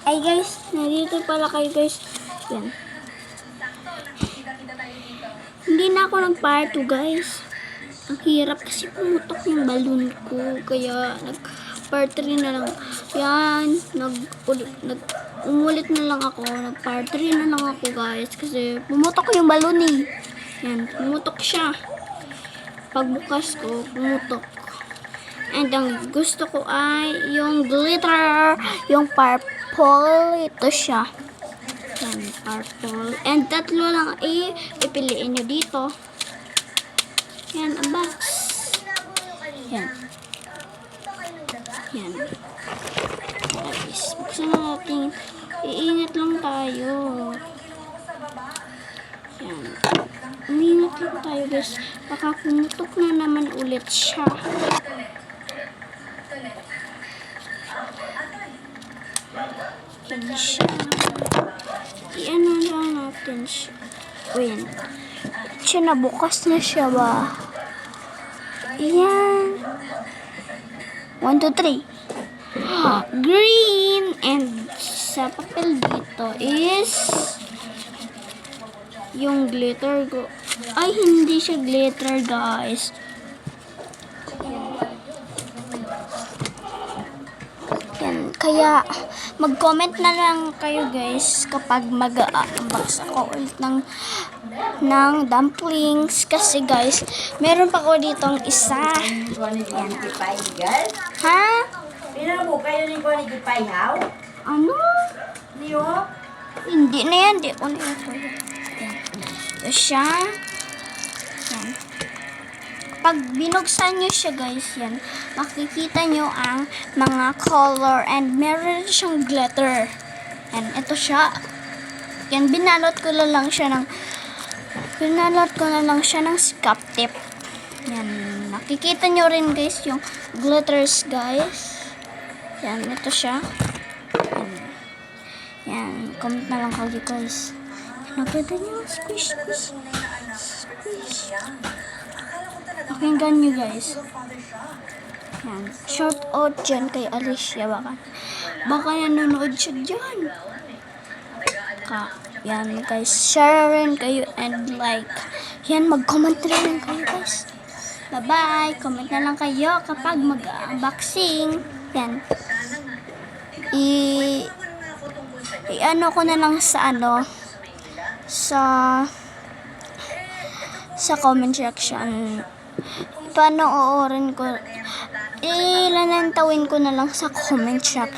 Ay guys, nandito pala kayo guys. Yan. Hindi na ako nag-part 2 guys. Ang hirap kasi pumutok yung balloon ko. Kaya nag-part 3 na lang. Yan. Umulit na lang ako. Nag-part 3 na lang ako guys. Kasi pumutok yung balloon eh. Yan. Pumutok siya. Pagbukas ko, pumutok. And ang gusto ko ay yung glitter. Yung purple. Ito siya. Yan, purple. And tatlo lang ipiliin nyo dito. Yan, ang box. Yan. Yan. Guys, buksan na natin. Iingat lang tayo. Yan. Umingat lang tayo guys. Baka pumutok na naman ulit siya. Yan siya. I-ano lang natin siya. Wait. Siya nabukas na siya ba? Yan. 1, 2, 3. Green. And sa papel dito is yung glitter ko. Ay, hindi siya glitter guys. Yan. Kaya mag-comment na lang kayo guys kapag mag-unbox ako ulit ng dumplings. Kasi guys, meron pa ko ditong isa. Yan. Ha? Pina mo kayo ni ko ni Gipay haw? Ano? Niyo? Hindi na yan. Hindi ko na yan. Ito siya. Yan. Pag binuksan nyo siya guys, yan, makikita nyo ang mga color and meron siyang glitter. And ito siya. Yan, binalot ko na lang siya ng scotch tape. Yan, nakikita nyo rin guys yung glitters guys. Yan, ito siya. Yan, comment na lang kayo guys. Nakita nyo, squish. Pakinggan nyo guys. Yan. Shout out dyan kay Alicia. Baka nanonood siya dyan. Yan guys. Share rin kayo and like. Yan. Mag-comment na lang kayo guys. Bye-bye. Comment na lang kayo kapag mag-unboxing. Yan. I-ano ko na lang sa sa comment section. Panoorin ko, ilalantawin ko na lang sa comment section.